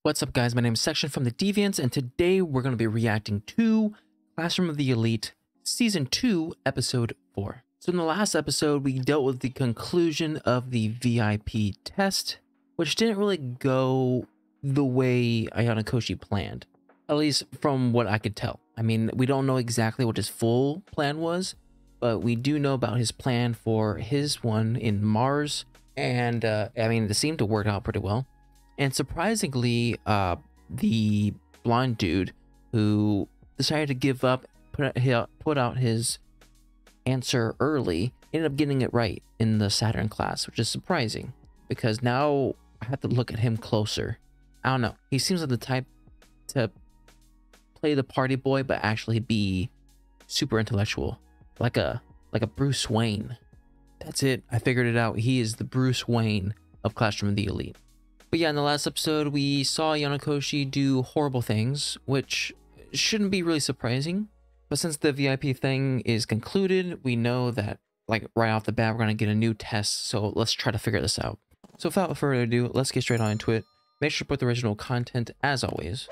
What's up, guys? My name is Section from the Deviants, and today we're going to be reacting to Classroom of the Elite Season 2, Episode 4. So in the last episode, we dealt with the conclusion of the VIP test, which didn't really go the way Ayano Koshi planned, at least from what I could tell. I mean, we don't know exactly what his full plan was, but we do know about his plan for his one in Mars, and I mean, it seemed to work out pretty well. And surprisingly, the blonde dude who decided to give up, put out his answer early, ended up getting it right in the Saturn class, which is surprising because now I have to look at him closer. I don't know. He seems like the type to play the party boy, but actually be super intellectual, like a Bruce Wayne. That's it. I figured it out. He is the Bruce Wayne of Classroom of the Elite. But yeah, in the last episode, we saw Ayano Koshi do horrible things, which shouldn't be really surprising. But since the VIP thing is concluded, we know that, like, right off the bat, we're going to get a new test. So let's try to figure this out. So without further ado, let's get straight on into it. Make sure to put the original content as always.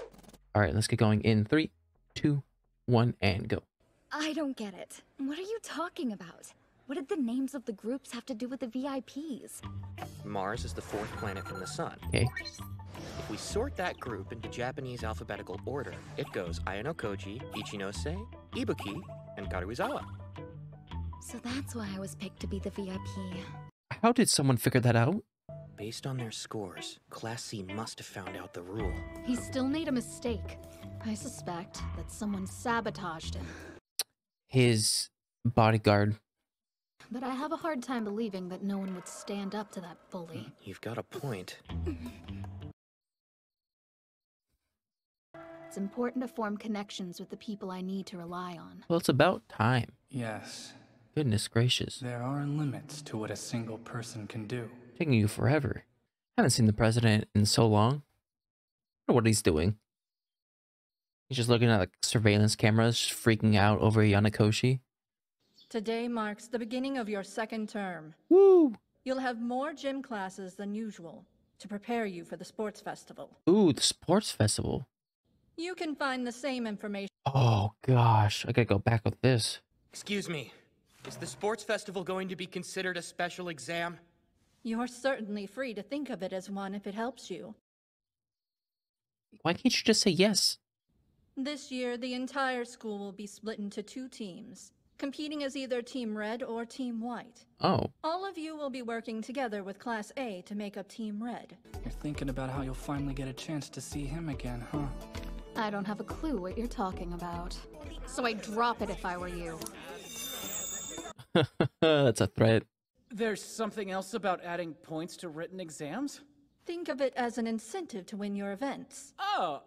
All right, let's get going in 3, 2, 1, and go. I don't get it. What are you talking about? What did the names of the groups have to do with the VIPs? Mars is the fourth planet from the sun. Okay. If we sort that group into Japanese alphabetical order, it goes Ayano Koji, Ichinose, Ibuki, and Karuizawa. So that's why I was picked to be the VIP. How did someone figure that out? Based on their scores, Class C must have found out the rule. He still made a mistake. I suspect that someone sabotaged him. His bodyguard. But I have a hard time believing that no one would stand up to that bully. You've got a point. It's important to form connections with the people I need to rely on. Well, it's about time. Yes, Goodness gracious. there are limits to what a single person can do. Taking you forever. Haven't seen the president in so long. I wonder what he's doing. He's just looking at like surveillance cameras, just freaking out over Ayano Koshi. Today marks the beginning of your second term. Woo! You'll have more gym classes than usual to prepare you for the sports festival. Ooh, the sports festival. You can find the same information. Oh gosh, I gotta go back with this. Excuse me, is the sports festival going to be considered a special exam? You're certainly free to think of it as one if it helps you. Why can't you just say yes? This year, the entire school will be split into 2 teams, competing as either Team Red or Team White. Oh. All of you will be working together with Class A to make up Team Red. You're thinking about how you'll finally get a chance to see him again, huh? I don't have a clue what you're talking about. So I'd drop it if I were you. That's a threat. There's something else about adding points to written exams? Think of it as an incentive to win your events. Oh,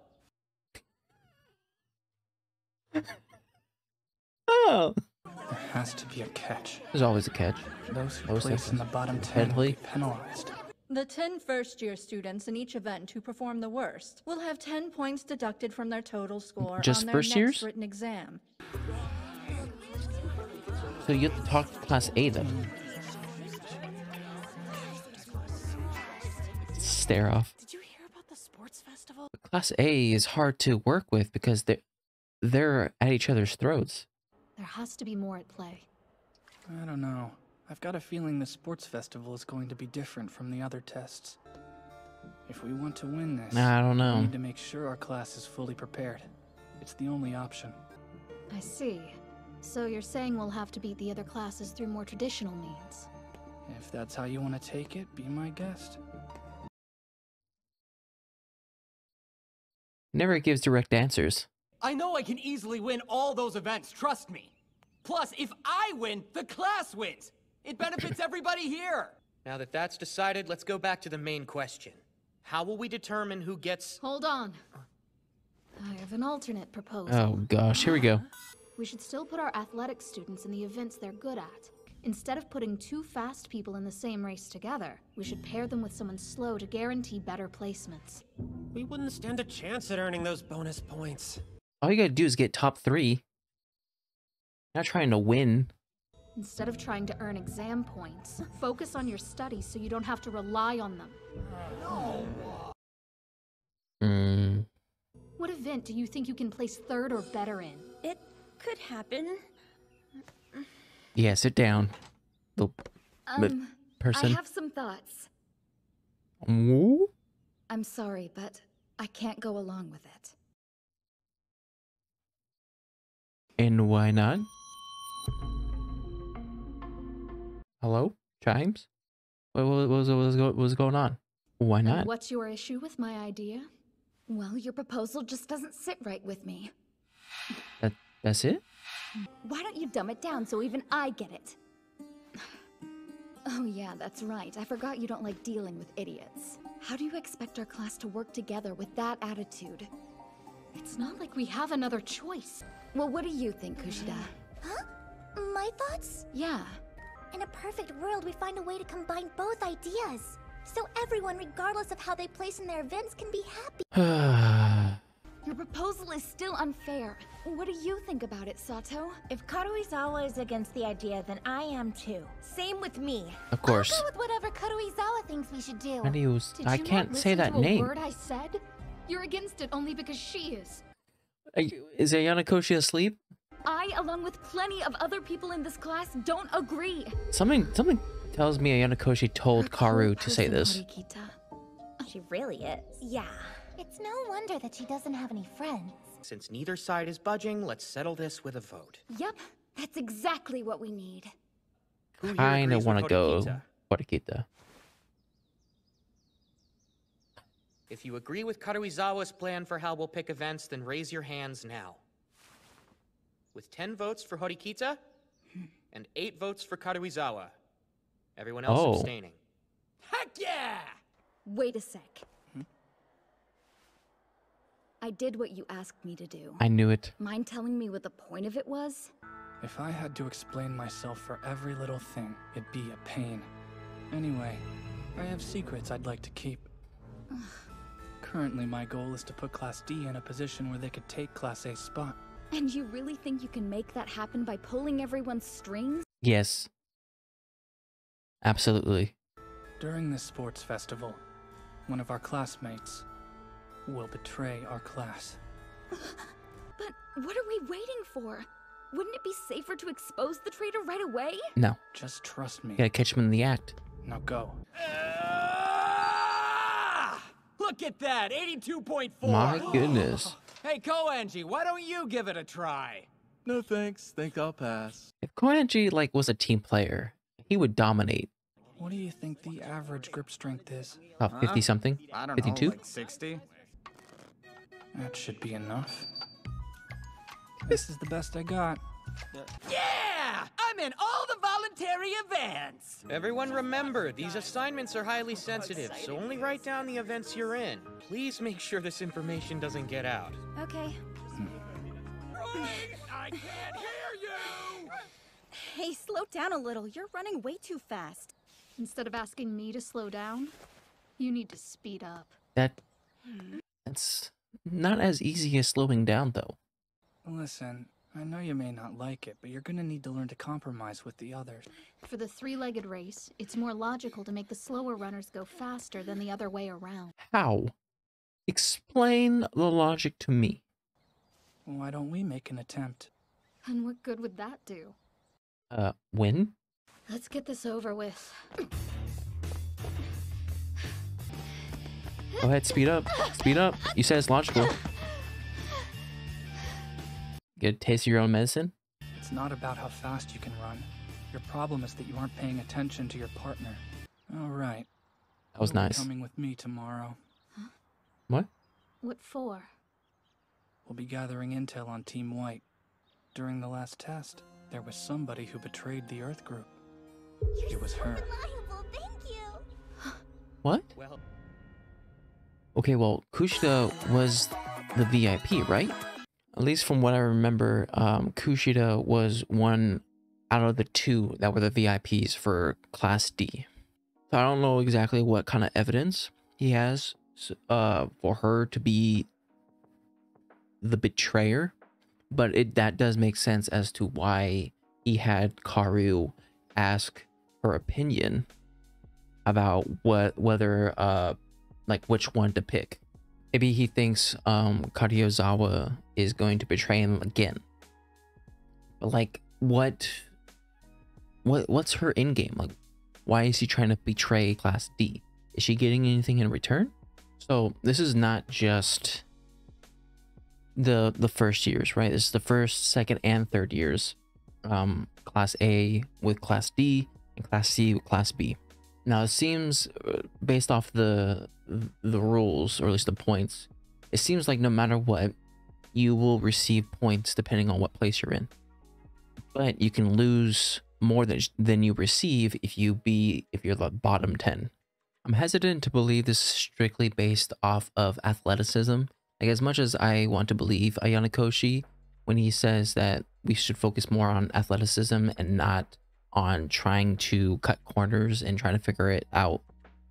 Oh. There has to be a catch. There's always a catch. Those who Most place in the bottom 10 will Deadly. be penalized. The 10 first-year students in each event who perform the worst will have 10 points deducted from their total score Just on their first next years? written exam. So you have to talk to Class A then. Stare off. Did you hear about the sports festival? Class A is hard to work with because they're at each other's throats. There has to be more at play. I don't know. I've got a feeling the sports festival is going to be different from the other tests. If we want to win this, I don't we know. need to make sure our class is fully prepared. It's the only option. I see. So you're saying we'll have to beat the other classes through more traditional means. If that's how you want to take it, be my guest. Never gives direct answers. I know I can easily win all those events, trust me. Plus, if I win, the class wins. It benefits everybody here. Now that that's decided, let's go back to the main question. How will we determine who gets... Hold on. I have an alternate proposal. Oh gosh, here we go. We should still put our athletic students in the events they're good at. Instead of putting 2 fast people in the same race together, we should pair them with someone slow to guarantee better placements. We wouldn't stand a chance at earning those bonus points. All you gotta do is get top 3. Not trying to win. Instead of trying to earn exam points, focus on your studies so you don't have to rely on them. Mm, What event do you think you can place third or better in? It could happen. yeah, sit down. The I person. have some thoughts. Ooh. I'm sorry, but I can't go along with it. And why not? Hello? Chimes? What was going on? Why And not? what's your issue with my idea? Well, your proposal just doesn't sit right with me. That's it? Why don't you dumb it down so even I get it? Oh yeah, that's right. I forgot you don't like dealing with idiots. How do you expect our class to work together with that attitude? It's not like we have another choice. Well, what do you think, Kushida? Huh? My thoughts? Yeah. In a perfect world, we find a way to combine both ideas. So everyone, regardless of how they place in their events, can be happy. Your proposal is still unfair. What do you think about it, Sato? If Karuizawa is against the idea, then I am too. Same with me. Of course. I'll go with whatever Karuizawa thinks we should do. How do you... Did I you can't not say listen that to name. A word I said? You're against it only because she is. Is Ayano Koshi asleep? I, along with plenty of other people in this class, don't agree. Something tells me Ayano Koshi told Karu to say this. She really is. Yeah. It's no wonder that she doesn't have any friends. Since neither side is budging, let's settle this with a vote. Yep, that's exactly what we need. Who here Kinda agrees with wanna go Horikita? Horikita. If you agree with Karuizawa's plan for how we'll pick events, then raise your hands now. With 10 votes for Horikita and 8 votes for Karuizawa. Everyone else Oh. abstaining. Heck yeah! Wait a sec. I did what you asked me to do. I knew it. Mind telling me what the point of it was? If I had to explain myself for every little thing, it'd be a pain. Anyway, I have secrets I'd like to keep. Currently, my goal is to put Class D in a position where they could take Class A's spot. And you really think you can make that happen by pulling everyone's strings? Yes. Absolutely. During this sports festival, one of our classmates will betray our class. But what are we waiting for? Wouldn't it be safer to expose the traitor right away? No. Just trust me. You gotta catch him in the act. Now go. Look at that, 82.4. My goodness. Hey, Koenji, why don't you give it a try? No thanks, think I'll pass. If Koenji was a team player, he would dominate. What do you think the average grip strength is? About 50 something? I don't 52? know, like 60? That should be enough. This is the best I got. Yeah! I'm in all the voluntary events! Everyone remember, these assignments are highly sensitive, so only write down the events you're in. Please make sure this information doesn't get out. Okay. I can't hear you! Hey, slow down a little. You're running way too fast. Instead of asking me to slow down, you need to speed up. That's not as easy as slowing down, though. Listen, I know you may not like it, but you're gonna need to learn to compromise with the others. For the three-legged race, it's more logical to make the slower runners go faster than the other way around. How? Explain the logic to me. Why don't we make an attempt? And what good would that do? Win? Let's get this over with. Go ahead, speed up. Speed up. You said it's logical. Get a taste of your own medicine? It's not about how fast you can run. Your problem is that you aren't paying attention to your partner. All right. That was You'll be nice. coming with me tomorrow. What? What for? We'll be gathering intel on Team White. During the last test, there was somebody who betrayed the Earth group. It was her. Reliable, thank you. What? Well, Okay, well, Kushida was the VIP, right? At least from what I remember, Kushida was one out of the two that were the VIPs for Class D. So I don't know exactly what kind of evidence he has for her to be the betrayer, but that does make sense as to why he had Karu ask her opinion about whether which one to pick. Maybe he thinks Karuizawa is going to betray him again. But like, what's her end game? Like, why is he trying to betray Class D? Is she getting anything in return? So this is not just the first years, right? This is the first, second, and third years. Class A with Class D and Class C with Class B. Now it seems, based off the rules, or at least the points, it seems like no matter what, you will receive points depending on what place you're in. But you can lose more than you receive if you're the bottom 10. I'm hesitant to believe this is strictly based off of athleticism. Like, as much as I want to believe Ayano Koshi when he says that we should focus more on athleticism and not on trying to cut corners and trying to figure it out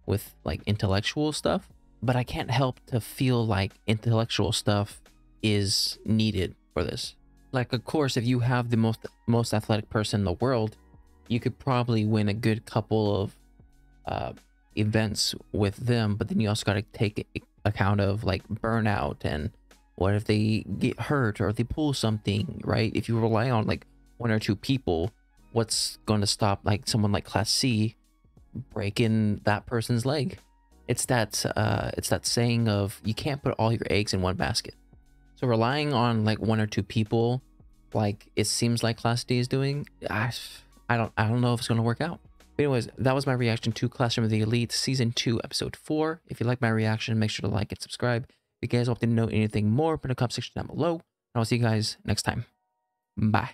with like intellectual stuff, but I can't help to feel like intellectual stuff is needed for this. Like, of course, if you have the most athletic person in the world, you could probably win a good couple of events with them, but then you also got to take account of like burnout and what if they get hurt or if they pull something, right? If you rely on like one or two people, what's going to stop like someone like Class C breaking that person's leg? It's that saying of you can't put all your eggs in one basket. So relying on like one or two people, like it seems like Class D is doing, I don't know if it's going to work out. But anyways, that was my reaction to Classroom of the Elite Season 2, Episode 4. If you like my reaction, make sure to like and subscribe. If you guys want to know anything more, put in the comment section down below. And I'll see you guys next time. Bye.